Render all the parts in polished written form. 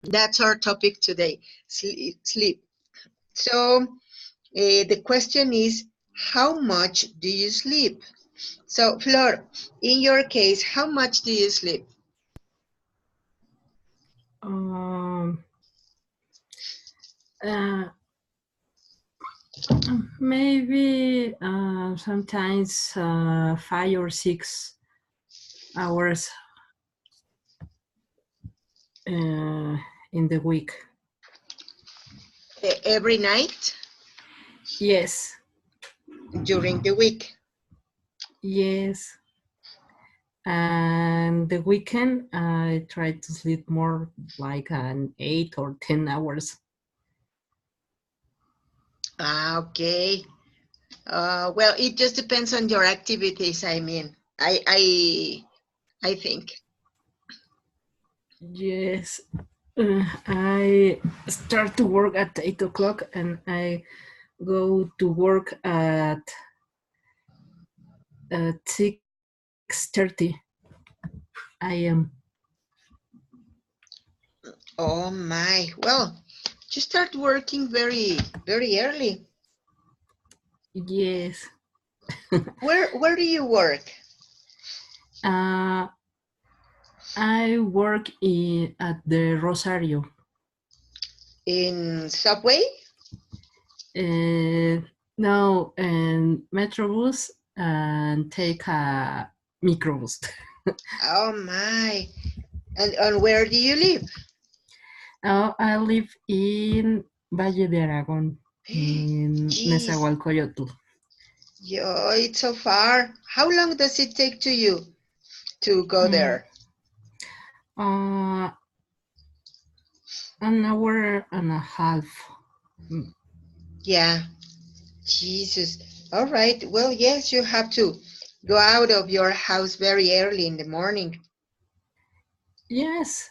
That's our topic today, sleep. So the question is, how much do you sleep? So, Flor, in your case, how much do you sleep? Um, uh, maybe sometimes 5 or 6 hours in the week. Every night Yes, during the week? yes. And the weekend, I try to sleep more, like an 8 or 10 hours. Ah, okay. Well, it just depends on your activities. I mean, I think. Yes, I start to work at 8 o'clock, and I go to work at 6:30 a.m. Oh my. Well, you start working very early. Yes. Where do you work? uh, I work at the Rosario. In Subway? Uh, no, and Metrobus, and take a microbus. Oh my. And where do you live? I live in Valle de Aragón, in Jeez. Nezahualcóyotl. Yo, it's so far. How long does it take to you to go Mm, there? uh, an hour and a half. Mm, Yeah. Jesus. All right. Well, yes, you have to go out of your house very early in the morning. yes,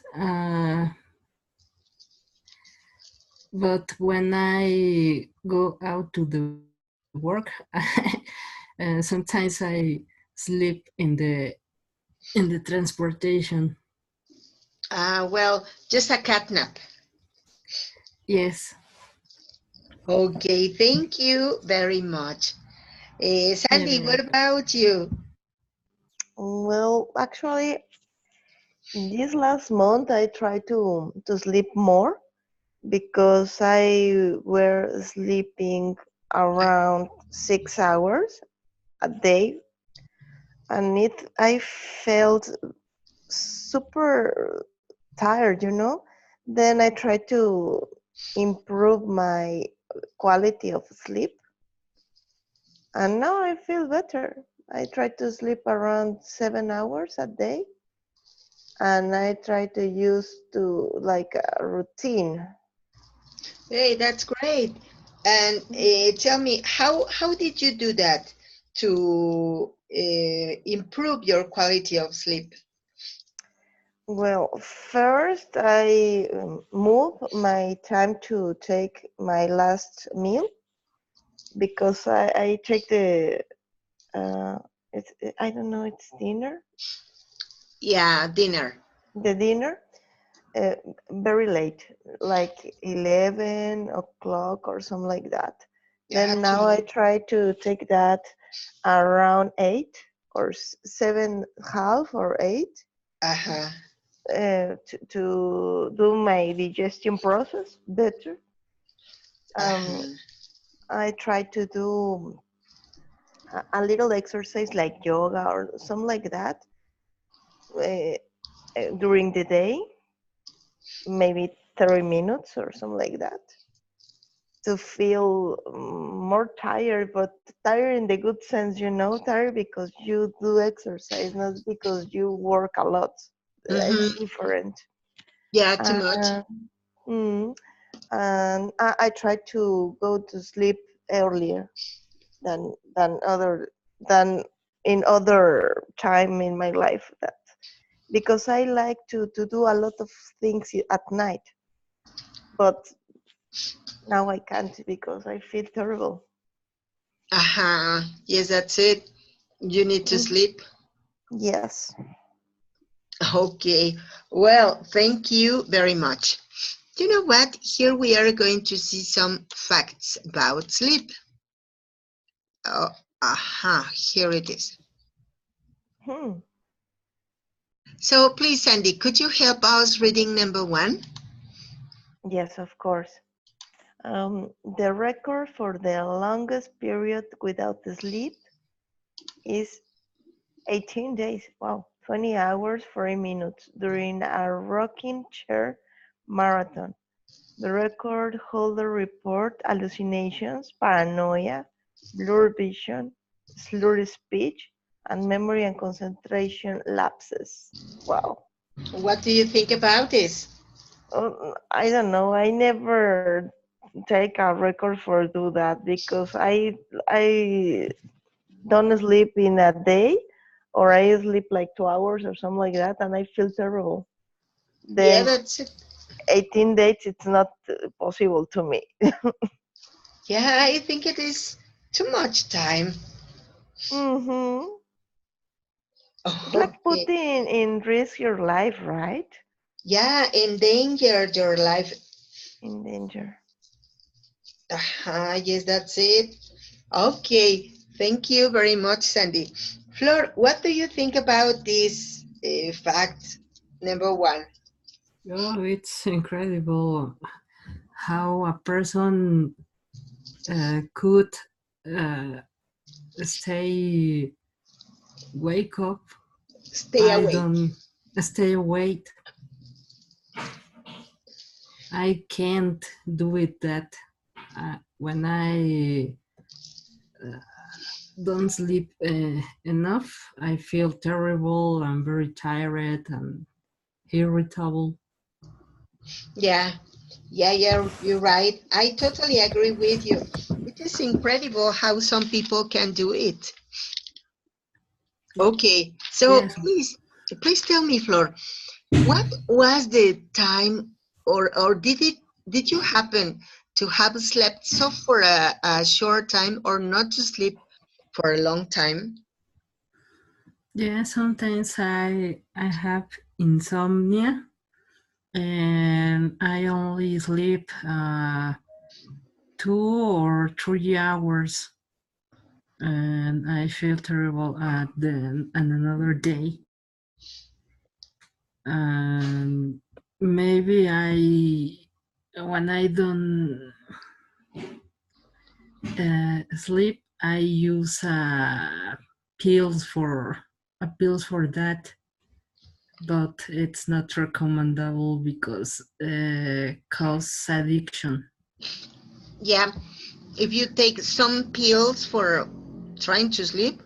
but when I go out to the work, sometimes I sleep in the transportation. Well, just a catnap. Yes, Okay, thank you very much. you're Sandy, what welcome. about you? Well, actually, this last month I tried to sleep more because I were sleeping around 6 hours a day, and it I felt super tired. Then I tried to improve my quality of sleep, and now I feel better. I try to sleep around 7 hours a day, and I try to use to like a routine. Hey, that's great. And tell me, how did you do that to improve your quality of sleep? Well, first I move my time to take my last meal because I take uh, it's I don't know, it's dinner, Yeah, dinner. the dinner uh, very late, like 11 o'clock or something like that. Yeah, Then too now I late. try to take that around 8 or 7 half or 8 Uh-huh. to do my digestion process better. Um, Uh-huh. I try to do a little exercise like yoga or something like that uh, during the day, maybe 30 minutes or something like that, to feel more tired, but tired in the good sense, tired because you do exercise, not because you work a lot. It's Mm-hmm. different. Yeah, too much. Uh, mm, and I try to go to sleep earlier than than in other time in my life, that because I like to do a lot of things at night, but now I can't because I feel terrible. Uh-huh. Yes, that's it. You need to Mhm. sleep. Yes. Okay. Well, thank you very much. You know what? Here we are going to see some facts about sleep. Oh, here it is. Hmm. So please, Sandy, could you help us reading number 1? Yes, of course. The record for the longest period without sleep is 18 days. Wow, 20 hours, 40 minutes during a rocking chair marathon. The record holder report hallucinations, paranoia, blurred vision, slurred speech, and memory and concentration lapses. Wow. What do you think about this? I don't know. I never take a record for do that because I don't sleep in a day or I sleep like 2 hours or something like that and I feel terrible. Yeah, Then that's it. 18 days it's not possible to me. Yeah, I think it is too much time. Mm-hmm. It's like Okay. putting in risk your life, right? Yeah, endanger your life. In danger. Yes, that's it. Okay, thank you very much, Sandy. Flor, what do you think about this fact number 1? Oh, it's incredible how a person could uh, stay wake up. Stay I awake. don't stay awake. I can't do it that when I don't sleep enough, I feel terrible. I'm very tired and irritable. Yeah, yeah, you're right. I totally agree with you. It is incredible how some people can do it. Okay, so Yes, please tell me, Flor, what was the time, or did you happen to have slept so for a short time, or not to sleep for a long time? yeah. Sometimes I have insomnia and I only sleep 2 or 3 hours, and I feel terrible at the and another day. And maybe when I don't sleep, I use pills for pills for that, but it's not recommendable because cause addiction. Yeah, if you take some pills for trying to sleep,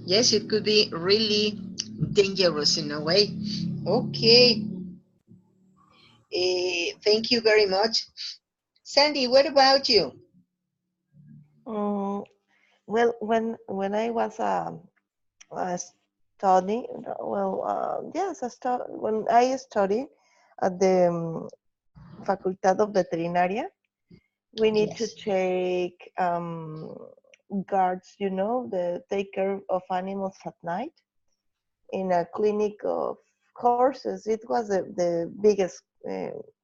yes, it could be really dangerous in a way. Okay, thank you very much. Sandy, what about you? Mm, well, when I was a study, well, yes, when I studied at the Facultad of Veterinaria, we need to Yes. take guards, the take care of animals at night in a clinic of horses. It was the biggest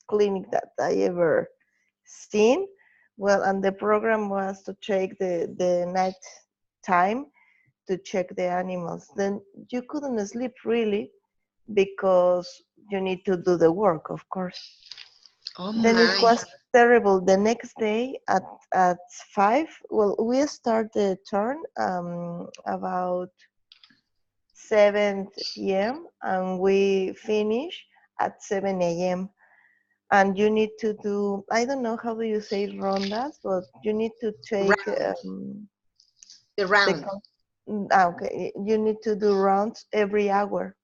clinic that I ever seen. Well, and the program was to check the night time to check the animals. Then you couldn't sleep really because you need to do the work, of course. Oh Then it my. was terrible. The next day at 5, well, we start the turn about 7 p.m. and we finish at 7 a.m. And you need to do, I don't know how do you say rondas, but you need to take Round. The the, round. okay, you need to do rounds every hour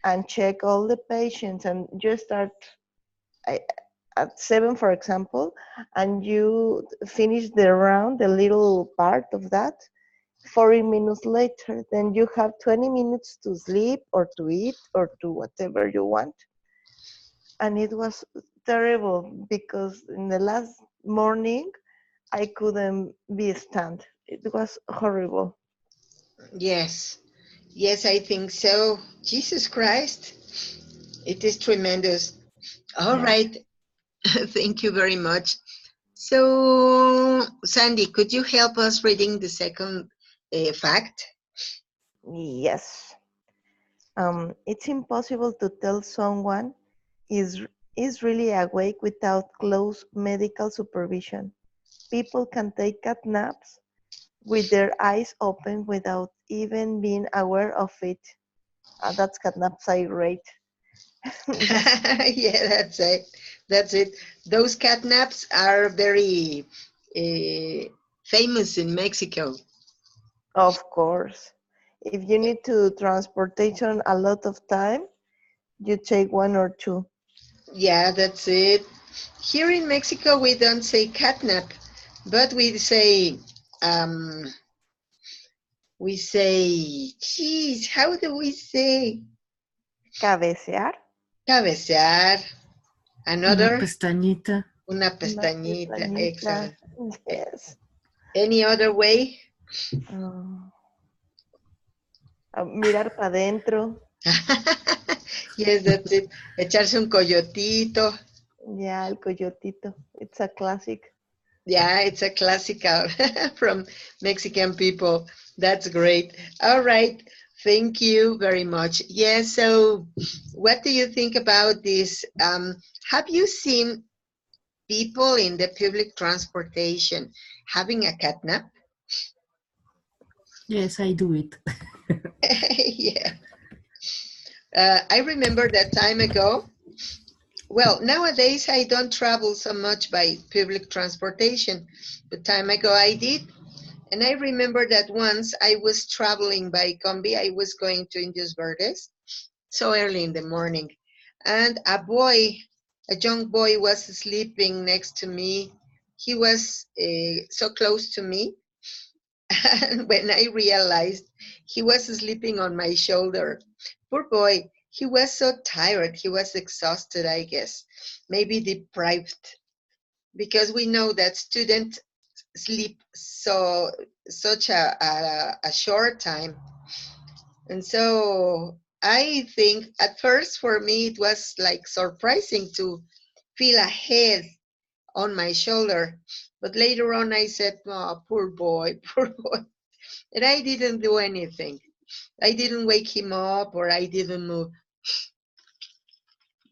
and check all the patients and you start I- at 7 for example and you finish the round the little part of that 40 minutes later then you have 20 minutes to sleep or to eat or to whatever you want and it was terrible because in the last morning I couldn't be stand. It was horrible. Yes. Yes, I think so. Jesus Christ. It is tremendous. All Yes. right. Thank you very much. So, Sandy, could you help us reading the second fact? Yes. It's impossible to tell someone is is really awake without close medical supervision. People can take cat naps with their eyes open without even being aware of it. That's cat naps I rate. Yeah, that's it. That's it. Those catnaps are very famous in Mexico. Of course. If you need to transportation a lot of time, you take one or two. Yeah, that's it. Here in Mexico, we don't say catnap, but we say, geez, how do we say? Cabecear, Cabecear. Una Another, pestañita. una una pestañita. pestañita. Excellent. Yes. Any other way? Ah, mirar para adentro. Yes, that's it. Echarse un coyotito. Ya, el coyotito. It's a classic. Yeah, it's a classical from Mexican people. That's great. All right. Thank you very much. Yeah, so what do you think about this? Have you seen people in the public transportation having a catnap? Yes, I do it. Yeah. I remember that time ago. Well, nowadays I don't travel so much by public transportation, but time ago I did. And I remember that once I was traveling by Conv, I was going to Indios Verdes so early in the morning. And a young boy was sleeping next to me. He was so close to me. And when I realized he was sleeping on my shoulder, poor boy, he was so tired. He was exhausted, I guess, maybe deprived, because we know that students sleep such a short time. And so I think at first for me it was like surprising to feel a head on my shoulder. But later on I said, oh, poor boy, poor boy. And I didn't do anything. I didn't wake him up or I didn't move.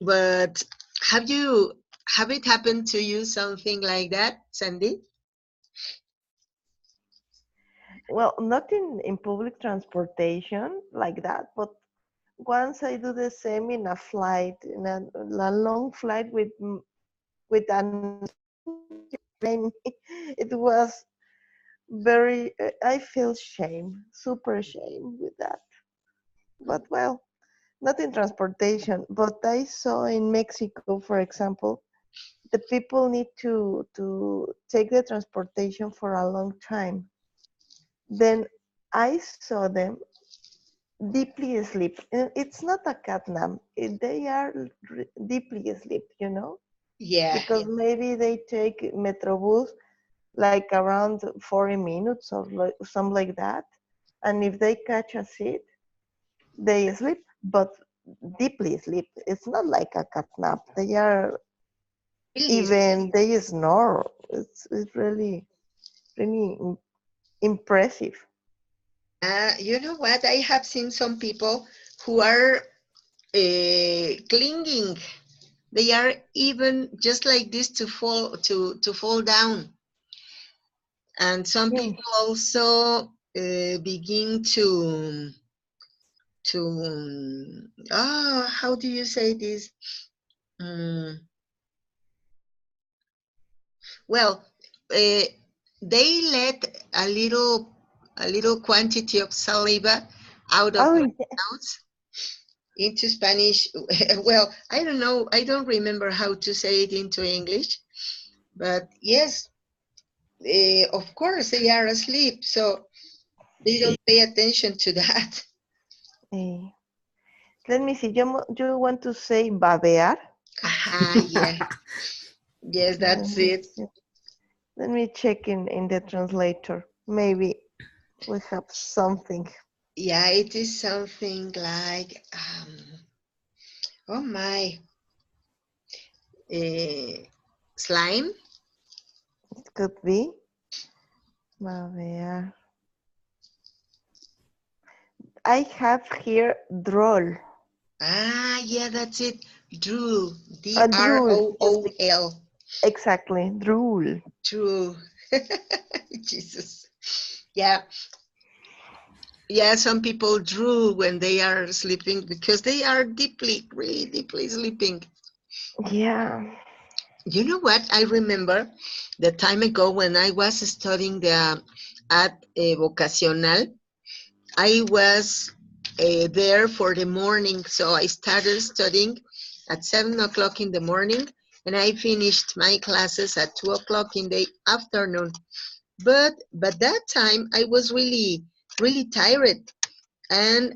But have it happened to you something like that, Sandy? Well, not in public transportation like that, but once I do the same in a flight, in a long flight with an plane. It was very, I feel shame, super shame with that. But well, not in transportation, but I saw in Mexico, for example, the people need to take the transportation for a long time. Then I saw them deeply asleep. And it's not a cat nap. They are deeply asleep, Yeah, because maybe they take Metrobus like around 40 minutes or something like that. And if they catch a seat, they sleep, but deeply sleep. It's not like a cat nap. They are please. even they snore. It's really really impressive. You know what? I have seen some people who are clinging. They are even just like this to fall down. And some Mm. people also begin to how do you say this? Mm, well, uh, they let a little quantity of saliva out of Oh, their yeah. mouths into Spanish. Well, I don't know. I don't remember how to say it into English. But yes, of course they are asleep, so they don't pay attention to that. Eh, let me see. You want to say babear? Aha, yeah. Yes, Let that's me it. see. Let me check in the translator. Maybe we have something. Yeah, it is something like, oh my, Slime? It could be. A ver. I have here droll. Ah, yeah, that's it. Drool. Drool. Yes, D-R-O-O-L. exactly. Drool. True. Jesus. Yeah. Yeah, some people drool when they are sleeping because they are deeply, really deeply sleeping. Yeah. You know what? I remember the time ago when I was studying at Vocacional. I was there for the morning, so I started studying at 7 o'clock in the morning, and I finished my classes at 2 o'clock in the afternoon. But that time I was really really tired, and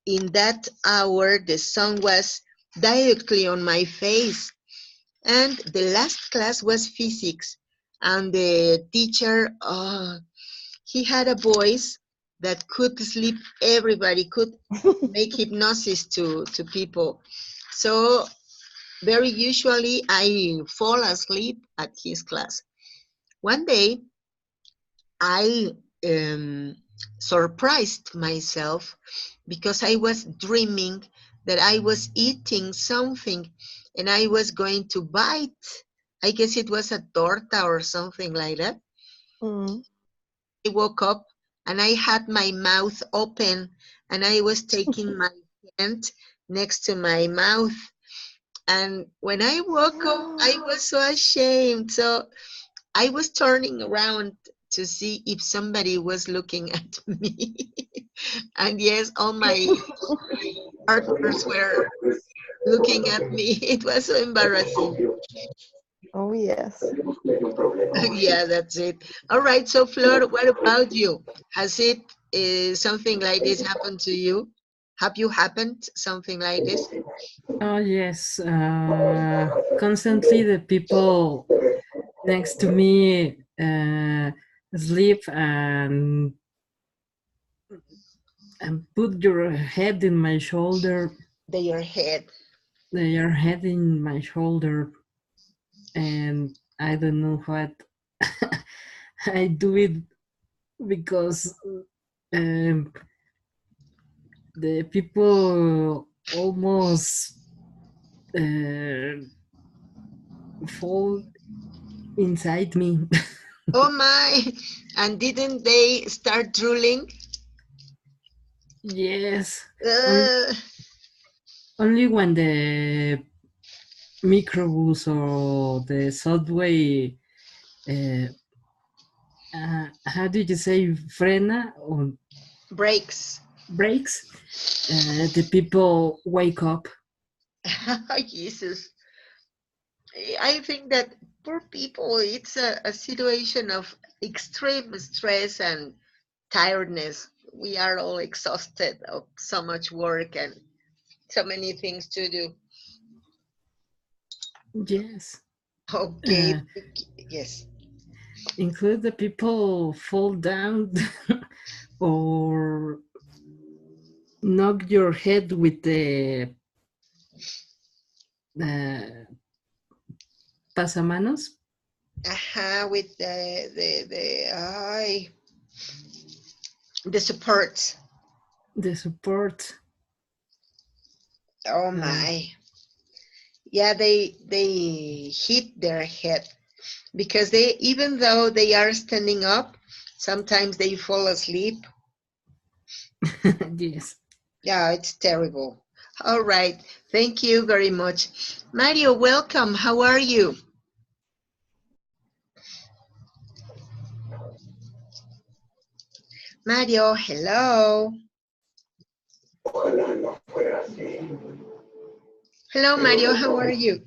in that hour the sun was directly on my face, and the last class was physics, and the teacher, he had a voice that could sleep everybody, could make hypnosis to people. So very usually I fall asleep at his class. One day I surprised myself because I was dreaming that I was eating something and I was going to bite. I guess it was a torta or something like that. Mm. I woke up and I had my mouth open and I was taking my hand next to my mouth. And when I woke up, I was so ashamed. So I was turning around to see if somebody was looking at me. And yes, all my partners were looking at me. It was so embarrassing. Oh, yes. Yeah, that's it. All right. So, Flor, what about you? Has it something like this happened to you? Have you happened something like this? Oh, yes. Constantly, the people next to me sleep and put your head in my shoulder, Their head. their head in my shoulder, and I don't know what. I do it because um, the people almost fall inside me. Oh my! And didn't they start drooling? Yes, only, Uh, only when the microbus or the subway, uh, how did you say, frena or breaks. breaks, the people wake up. Jesus. I think that poor people, it's a situation of extreme stress and tiredness. We are all exhausted of so much work and so many things to do. Yes, Okay, uh, yes. include the people fall down or knock your head with the uh, pasamanos, With the supports. the support. Oh Uh, my. Yeah, they hit their head because they, even though they are standing up, sometimes they fall asleep. yes. Yeah, it's terrible. All right. Thank you very much. Mario, welcome. How are you? Mario, hello. Hello, Mario. How are you?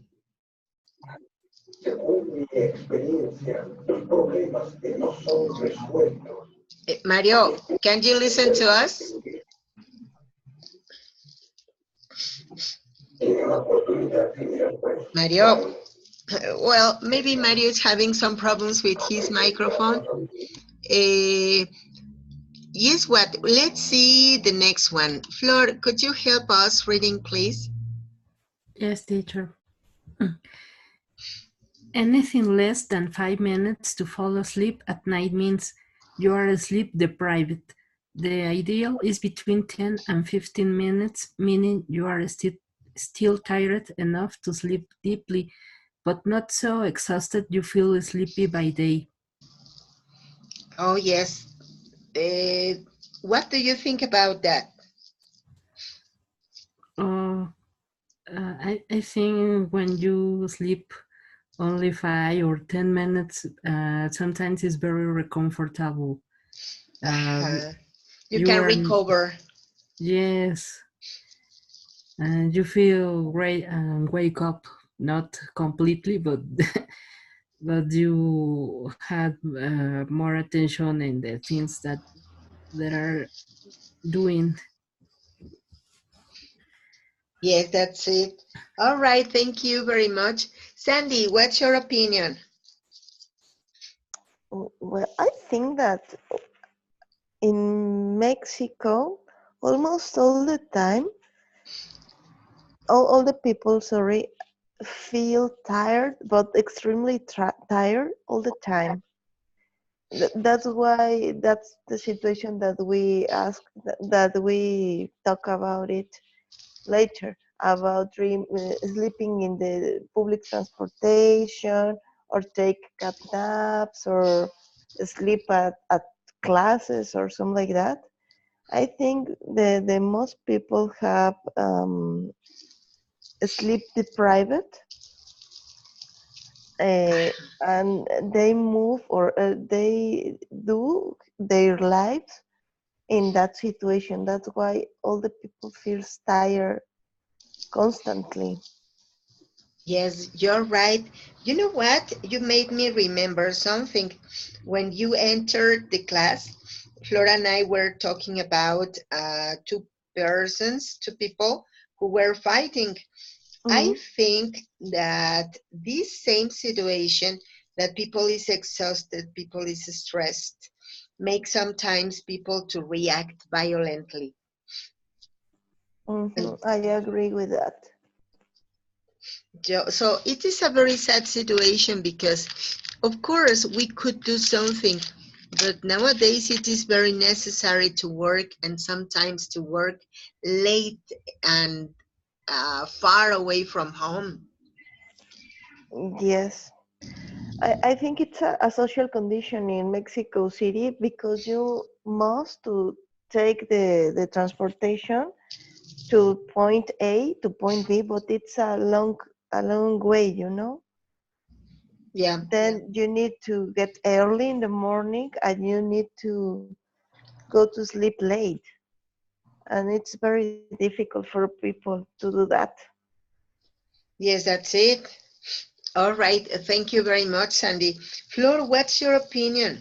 Mario, can you listen to us? Mario. Well, maybe Mario is having some problems with his microphone. Uh, yes, what? Let's see the next one. Flor, could you help us reading, please? Yes, teacher. Anything less than 5 minutes to fall asleep at night means you are sleep deprived. The ideal is between 10 and 15 minutes, meaning you are still tired enough to sleep deeply, but not so exhausted you feel sleepy by day. Oh, yes. What do you think about that? Uh, I think when you sleep only 5 or 10 minutes, sometimes it's very comfortable. Uh-huh. You You can are, recover. yes, and you feel great and wake up, not completely, but but you had more attention in the things that are doing. Yes, that's it. All right, thank you very much. Sandy, what's your opinion? Well, I think that in Mexico, almost all the time, all the people, sorry, feel tired, but extremely tired all the time. That's why that's the situation that we ask, that we talk about it later, about sleeping in the public transportation, or take cat naps, or sleep at classes or something like that. I think the most people have sleep deprived, uh, and they move, or they do their lives in that situation. That's why all the people feels tired constantly. Yes, you're right. You know what? You made me remember something. When you entered the class, Flora and I were talking about two people who were fighting. I Hmm. think that this same situation, that people is exhausted, people is stressed, makes sometimes people to react violently. Hmm. And I agree with that. so it is a very sad situation because, of course, we could do something, but nowadays it is very necessary to work and sometimes to work late and far away from home. Yes. I think it's a social condition in Mexico City, because you must to take the transportation to point A to point B, but it's a long way, you know. Yeah. Then you need to get early in the morning, and you need to go to sleep late, and it's very difficult for people to do that. Yes, that's it. All right. Thank you very much, Sandy. Flor, what's your opinion?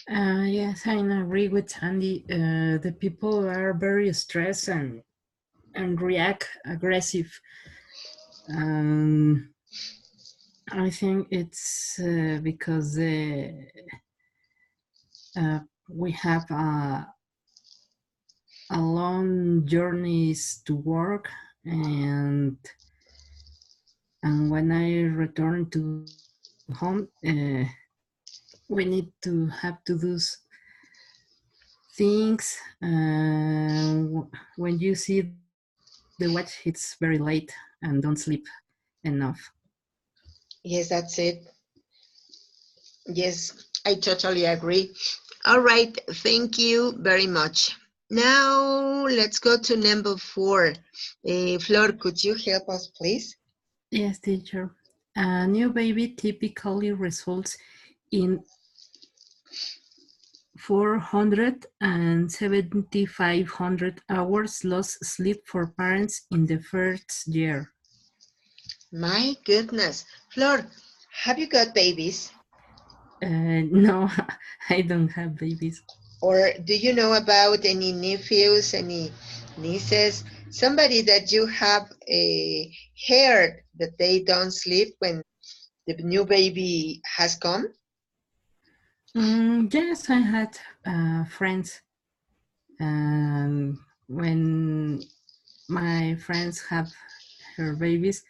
Yes, I agree with Sandy. The people are very stressed and react aggressive. Um, I think it's because we have a long journeys to work, and when I return to home, we need to have to do things. When you see the watch, it's very late and don't sleep enough. Yes, that's it. Yes, I totally agree. All right. Thank you very much. Now let's go to number 4. Flor, could you help us, please? Yes, teacher. A new baby typically results in 400 and 7,500 hours lost sleep for parents in the first year. My goodness. Flor, have you got babies? No, I don't have babies. Or do you know about any nephews, any nieces, somebody that you have heard that they don't sleep when the new baby has come? Yes, I had friends, and when my friends have her babies,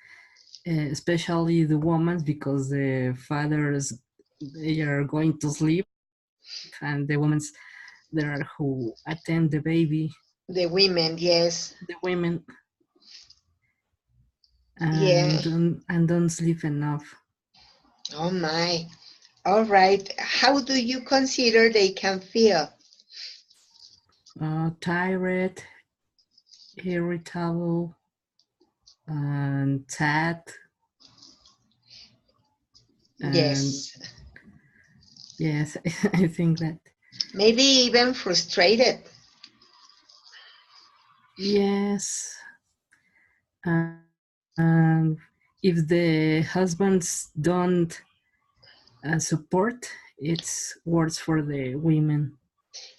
especially the women, because the fathers, they are going to sleep, and the women, there are who attend the baby, The women, yes. the women, Yeah. and don't sleep enough. Oh my. All right. How do you consider they can feel? Tired, irritable, and sad, and Yes. yes, I think that Maybe even frustrated. yes. And if the husbands don't support, it's worse for the women.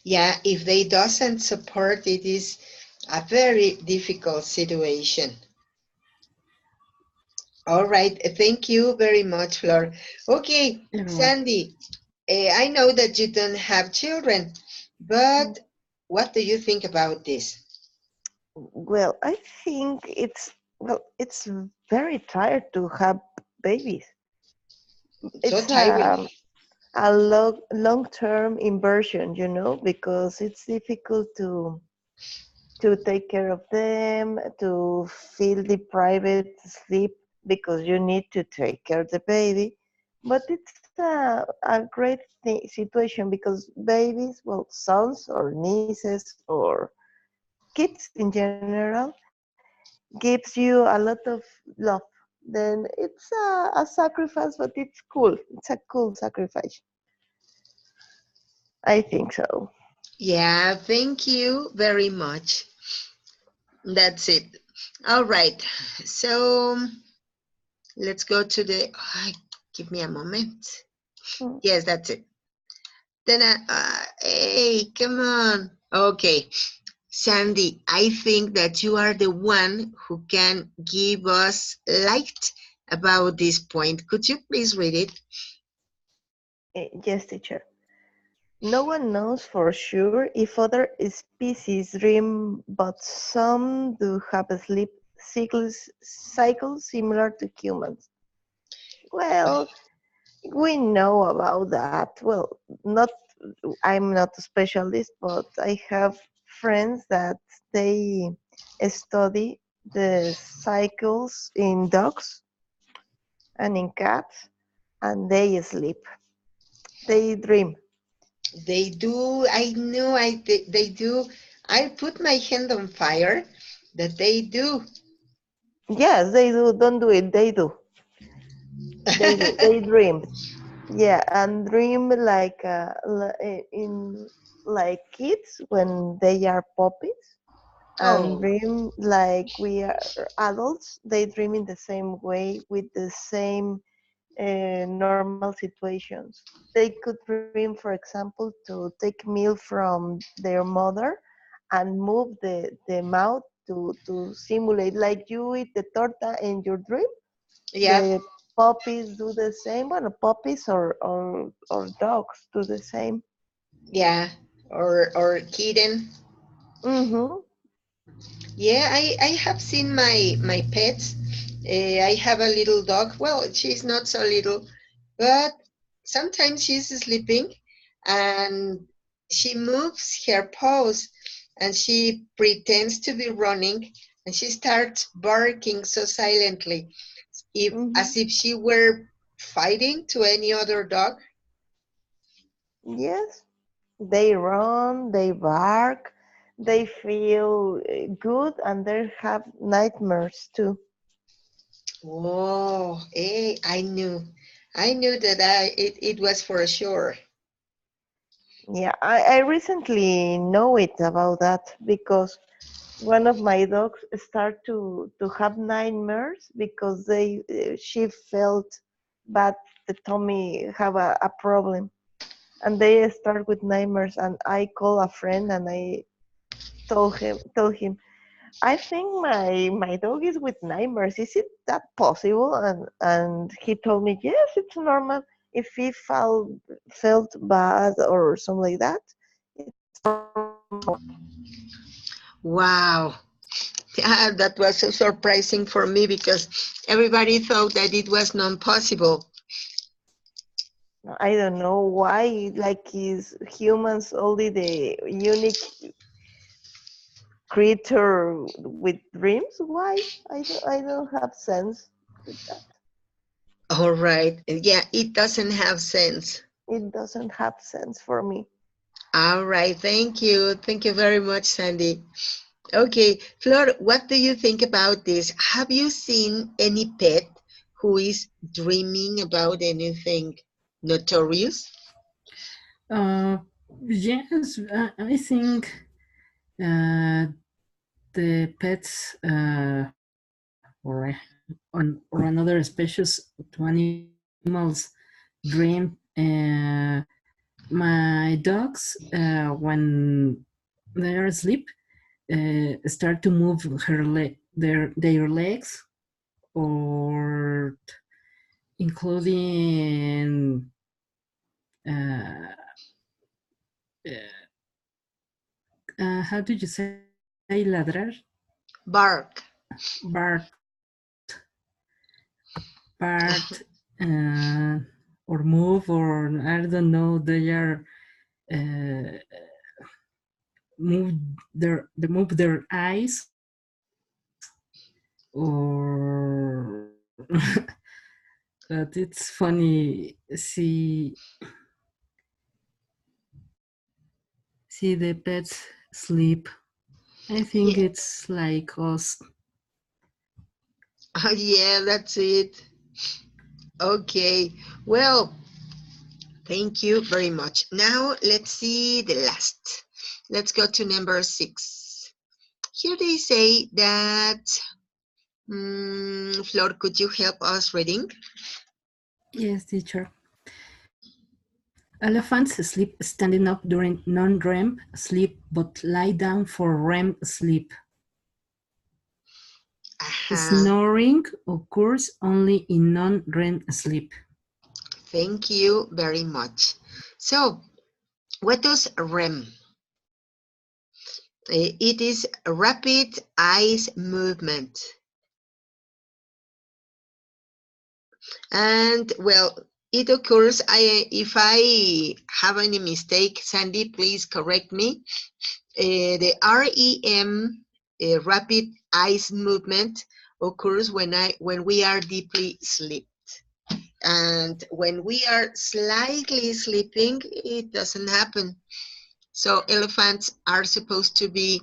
Yeah, if they doesn't support, it is a very difficult situation. All right. Thank you very much, Flor. Okay, Everyone. Sandy, I know that you don't have children, but what do you think about this? Well, I think it's very tired to have babies. So It's tiring. a long-term inversion, you know, because it's difficult to take care of them, to feel the private sleep because you need to take care of the baby. But it's a great situation because babies, well, sons or nieces or kids in general, gives you a lot of love. Then it's a sacrifice, but it's cool. It's a cool sacrifice. I think so. Yeah, thank you very much. That's it. All right. So let's go to the. Give me a moment. Mm. Yes, that's it. Then, hey, come on. Okay. Sandy, I think that you are the one who can give us light about this point. Could you please read it? Yes, teacher. No one knows for sure if other species dream, but some do have a sleep cycles similar to humans. Well, we know about that. Well, not I'm not a specialist, but I have friends that they study the cycles in dogs and in cats, and they sleep. They dream. They do. I know. They do. I put my hand on fire that they do. Yes, they do. Don't do it. They do. They do. They dream. Yeah, and dream like in like kids when they are puppies, and Oh, dream like we are adults. They dream in the same way with the same normal situations. They could dream, for example, to take milk from their mother and move the mouth to simulate like you eat the torta in your dream. yeah, The puppies do the same. Well, puppies or dogs do the same. yeah. Or kitten. Mm-hmm. Yeah, I have seen my pets. I have a little dog. Well, she's not so little, but sometimes she's sleeping and she moves her paws and she pretends to be running and she starts barking so silently, if Mm-hmm. as if she were fighting to any other dog. Yes, they run, they bark, they feel good, and they have nightmares too. Oh, hey, I knew that it was for sure. Yeah, I recently know it about that because one of my dogs start to have nightmares because she felt bad the tummy have a problem, and they start with nightmares, and I call a friend and I told him I think my dog is with nightmares. Is it that possible? And he told me yes, it's normal. If he felt bad or something like that, it's normal. Wow. Yeah, that was so surprising for me because everybody thought that it was non-possible. I don't know why, like, is humans only the unique creature with dreams? Why? I don't have sense with that. All right. Yeah, it doesn't have sense. It doesn't have sense for me. All right. Thank you. Thank you very much, Sandy. Okay, Flor, what do you think about this? Have you seen any pet who is dreaming about anything notorious? Uh, yes, I think uh, the pets or another species to animals dream. My dogs, when they are asleep, start to move their legs, or including uh, how do you say ladrar? Bark. Bark, part, or move, or I don't know. They are uh, move their eyes, or but it's funny see the pets sleep. I think Yeah, it's like us. yeah, that's it. Okay, well, thank you very much. Now let's see the last. Let's go to number 6. Here they say that, Flor, could you help us reading? Yes, teacher. Elephants sleep standing up during non-REM sleep, but lie down for REM sleep. Uh-huh. Snoring occurs only in non-REM sleep. Thank you very much. So, what does REM? It is rapid eyes movement. And well, it occurs, if I have any mistake, Sandy, please correct me. The REM, rapid eyes movement, occurs when we are deeply asleep. And when we are slightly sleeping, it doesn't happen. So elephants are supposed to be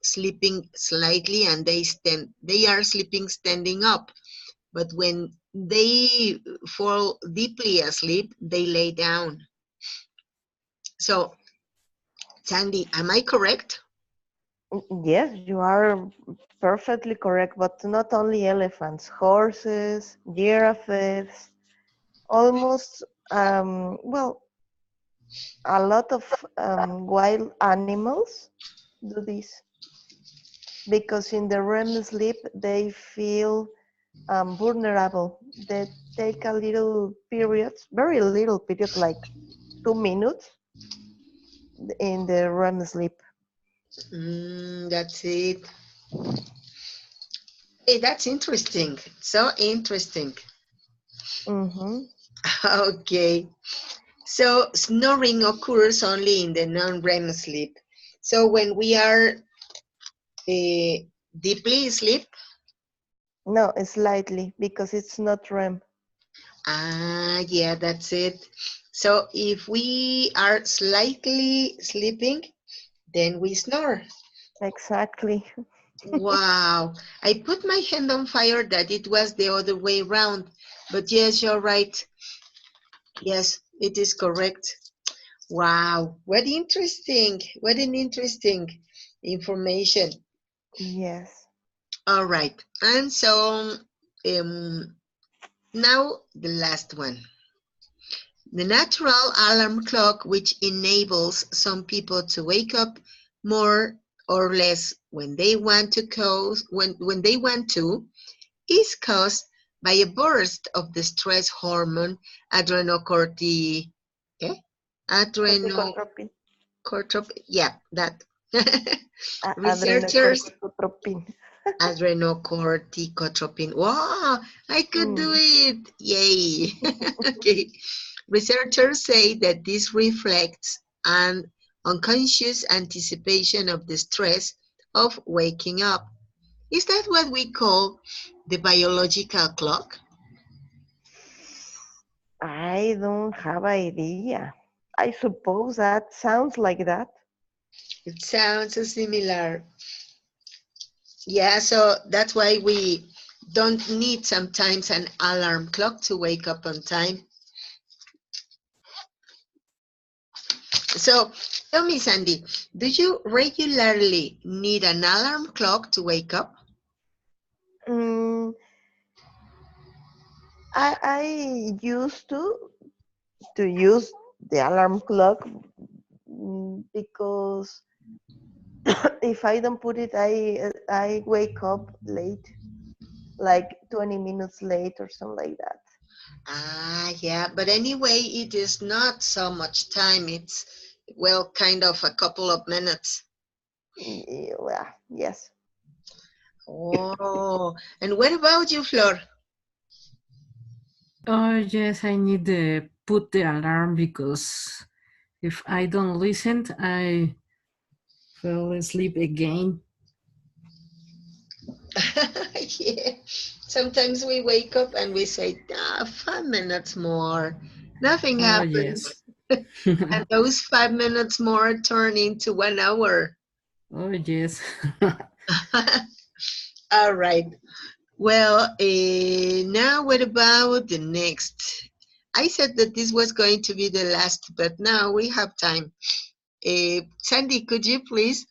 sleeping slightly, and they are sleeping standing up. But when they fall deeply asleep, they lay down. So, Sandy, am I correct? Yes, you are perfectly correct, but not only elephants, horses, giraffes, almost, well, a lot of wild animals do this because in the REM sleep they feel vulnerable. They take a little period, very little period, like 2 minutes in the REM sleep. That's it. Hey, that's interesting. So interesting. Mm-hmm. Okay. So snoring occurs only in the non-REM sleep. So when we are deeply asleep, No, slightly because it's not REM. yeah, that's it. So if we are slightly sleeping, then we snore. Exactly. Wow. I put my hand on fire that it was the other way around. But yes, you're right. Yes, it is correct. Wow. What interesting. What an interesting information. Yes. All right. And so now the last one. The natural alarm clock, which enables some people to wake up more or less when they want to, when they want to, is caused by a burst of the stress hormone adrenocorti, eh? Corticotropin. Adrenocortropin, yeah, that. Researchers, Adrenocorticotropin. Adrenocorticotropin. Wow, I could do Mm. it. Yay. Okay. Researchers say that this reflects an unconscious anticipation of the stress of waking up. Is that what we call the biological clock? I don't have idea. I suppose that sounds like that. It sounds similar. Yeah, so that's why we don't need sometimes an alarm clock to wake up on time. So tell me, Sandy, do you regularly need an alarm clock to wake up? Mm, I used to use the alarm clock because if I don't put it, I wake up late, like 20 minutes late or something like that. Ah, yeah, but anyway, it is not so much time. It's, well, kind of a couple of minutes. Yeah, yes. Oh, and what about you, Flor? Oh, yes, I need to put the alarm because if I don't listen, I fell asleep again. Yeah, sometimes we wake up and we say, 5 minutes more. Nothing Oh, yes. happens. And those 5 minutes more turn into 1 hour. Oh, yes. All right. Well, now what about the next? I said that this was going to be the last, but now we have time. Sandy, could you please?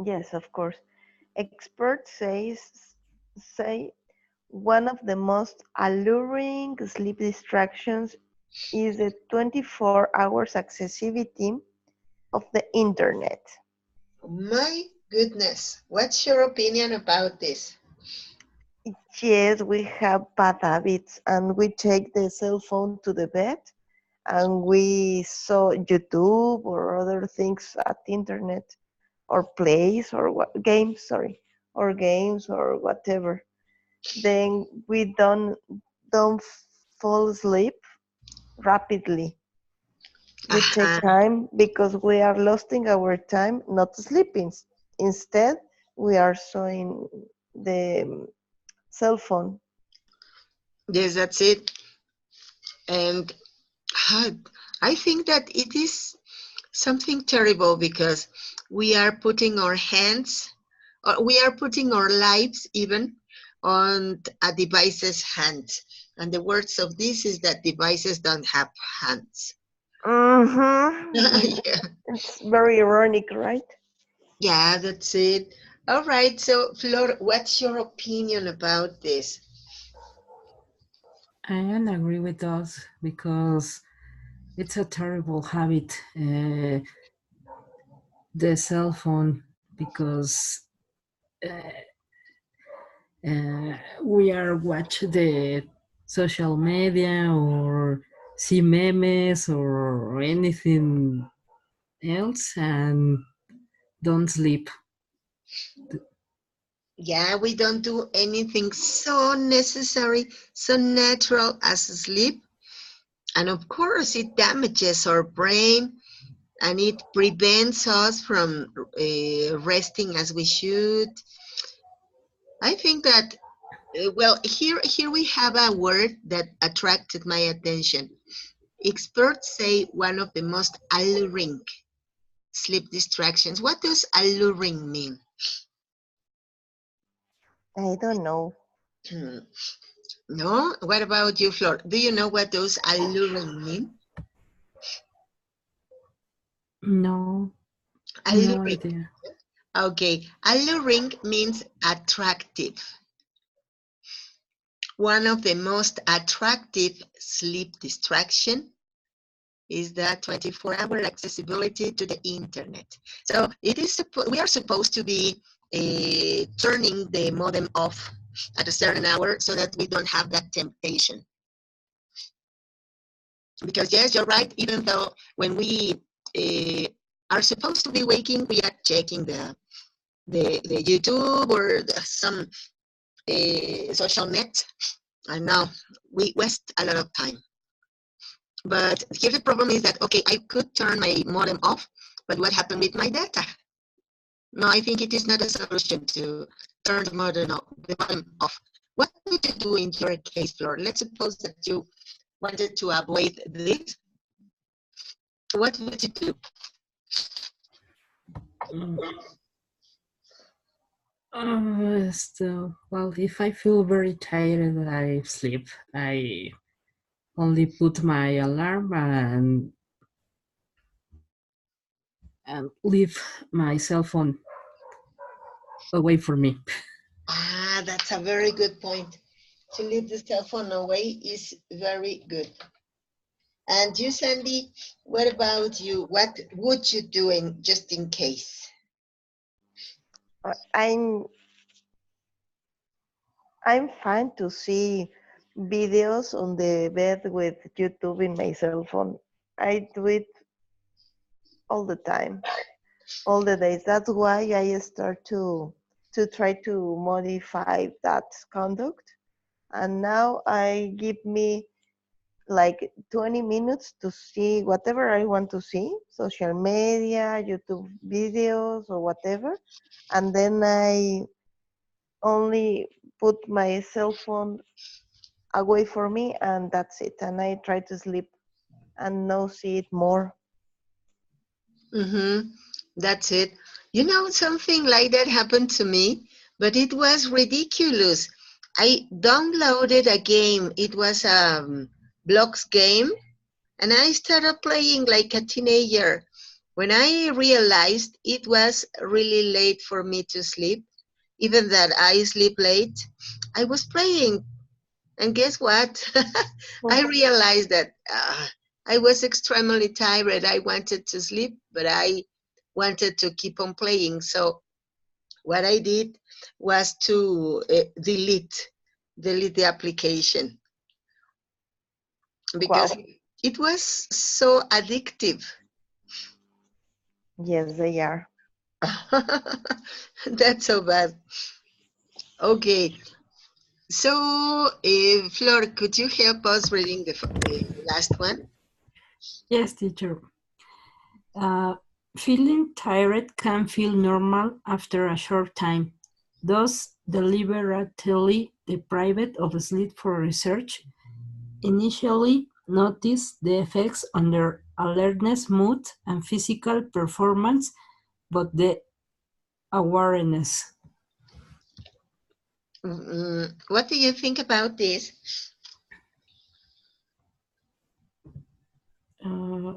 Yes, of course. Experts say one of the most alluring sleep distractions is the 24 hours accessibility of the internet. My goodness, what's your opinion about this? Yes, we have bad habits and we take the cell phone to the bed and we saw YouTube or other things at internet or plays or what games, sorry, or games or whatever. Then we don't fall asleep rapidly. We take Uh-huh. time because we are losing our time not sleeping. Instead, we are showing the cell phone. Yes, that's it. And uh, I think that it is something terrible because we are putting our hands, or we are putting our lives even on a device's hands. And the words of this is that devices don't have hands. Mm-hmm. Yeah. It's very ironic, right? Yeah, that's it. All right. So, Flor, what's your opinion about this? I don't agree with us because it's a terrible habit, the cell phone, because we are watch the social media or see memes or anything else and don't sleep. Yeah, we don't do anything so necessary, so natural as sleep. And of course, it damages our brain and it prevents us from resting as we should. I think that, well, here we have a word that attracted my attention. Experts say one of the most alluring sleep distractions. What does alluring mean? I don't know. Hmm. No? What about you, Flor? Do you know what those alluring mean? No, no Alluring. idea. Okay. Alluring means attractive. One of the most attractive sleep distraction is that 24-hour accessibility to the internet. So it is we are supposed to be turning the modem off at a certain hour so that we don't have that temptation. Because yes, you're right. Even though when we are supposed to be waking, we are checking the YouTube or some social net. And now we waste a lot of time. But here the problem is that, okay, I could turn my modem off, but what happened with my data? No, I think it is not a solution to turn the modem off. What would you do in your case, Flor? Let's suppose that you wanted to avoid this. What would you do? Well, if I feel very tired, I sleep. I only put my alarm and leave my cell phone away from me. Ah, that's a very good point. To leave the cell phone away is very good. And you, Sandy, what about you? What would you do just in case? I'm fine to see videos on the bed with YouTube in my cell phone. I do it all the time, all the days. That's why I start to try to modify that conduct. And now I give me like 20 minutes to see whatever I want to see, social media, YouTube videos, or whatever. And then I only put my cell phone away for me, and that's it. And I try to sleep and no see it more. Mm-hmm. That's it. You know, something like that happened to me, but it was ridiculous. I downloaded a game. It was a blocks game, and I started playing like a teenager. When I realized it was really late for me to sleep, even that I sleep late, I was playing. And guess what? I realized that I was extremely tired. I wanted to sleep, but I wanted to keep on playing. So what I did was to delete the application because Wow. it was so addictive. Yes, they are. That's so bad. Okay, so Flor, could you help us reading the last one? Yes, teacher. Uh, Feeling tired can feel normal after a short time. Those deliberately deprived of sleep for research initially notice the effects on their alertness, mood, and physical performance, but the awareness. What do you think about this? Uh,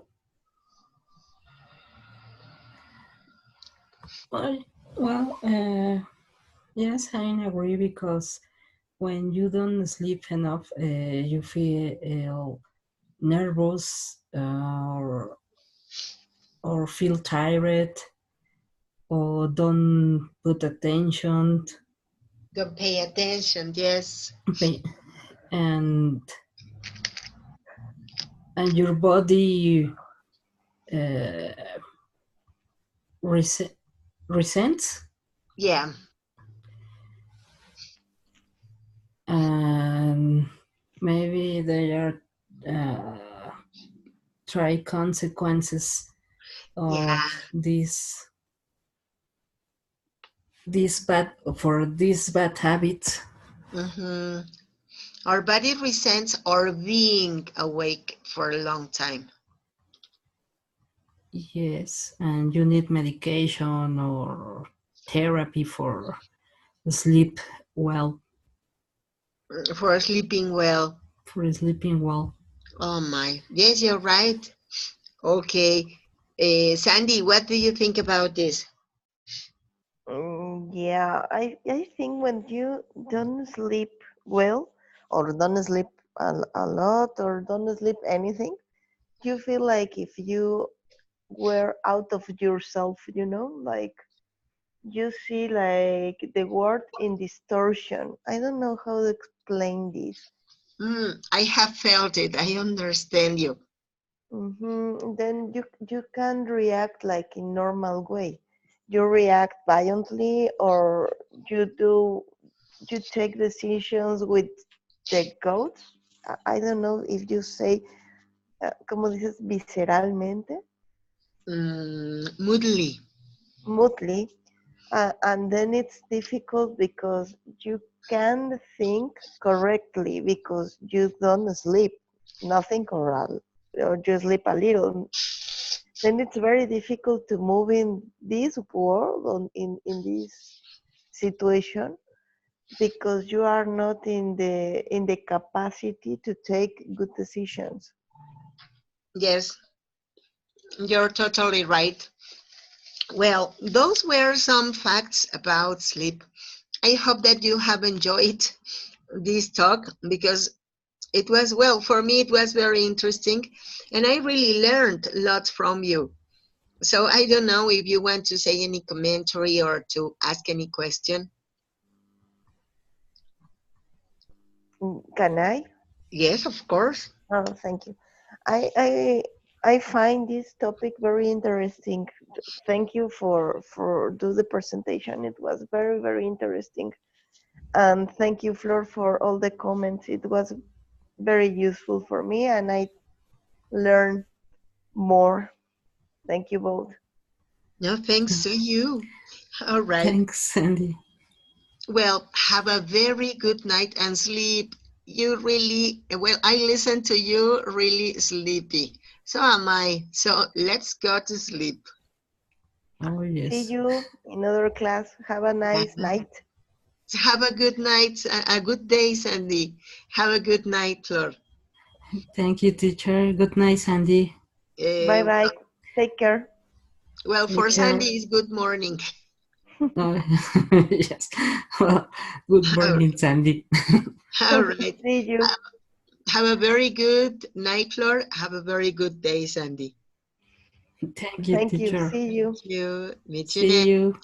well, well, yes, I agree because when you don't sleep enough, you feel nervous or feel tired or don't put attention Don't pay attention, yes. pay, and your body uh, resents Yeah. and maybe they are uh, try consequences Yeah. of this bad habit. hmm Our body resents our being awake for a long time. Yes, and you need medication or therapy for sleep well, For sleeping well. for sleeping well. Oh my. Yes, you're right. Okay. Sandy, what do you think about this? Yeah, I think when you don't sleep well, or don't sleep a lot, or don't sleep anything, you feel like if you were out of yourself, like you see like the word in distortion. I don't know how to explain this. I have felt it. I understand you. Then you can react like in normal way. you react violently, or you take decisions with the goats. I don't know if you say, como dices, visceralmente, Moodily. moodily, and then it's difficult because you can think correctly because you don't sleep, nothing corral, or you sleep a little. Then it's very difficult to move in this world, in this situation, because you are not in the capacity to take good decisions. Yes, you're totally right. Well, those were some facts about sleep. I hope that you have enjoyed this talk because it was, well, for me, it was very interesting and I really learned lots from you. So I don't know if you want to say any commentary or to ask any question. Can I? Yes, of course. Oh, thank you. I I I find this topic very interesting. Thank you for do the presentation. It was very interesting. And thank you, Flor, for all the comments. It was very useful for me, and I learned more. Thank you both. No, thanks to you. All right. Thanks, Sandy. Well, have a very good night and sleep. You really, well, I listen to you really sleepy. So am I. So let's go to sleep. Oh, See yes. you in other class. Have a nice Bye. night. Have a good night, a good day, Sandy. Have a good night, Flor. Thank you, teacher. Good night, Sandy. Bye Uh, bye. Take care. well, for Take care. Sandy, it's good morning. Oh, yes. Well, good All morning, Sandy. right. See you. Have a very good night, Flor. Have a very good day, Sandy. Thank you, Thank you. teacher. See you. Thank you. Meet you See next. you.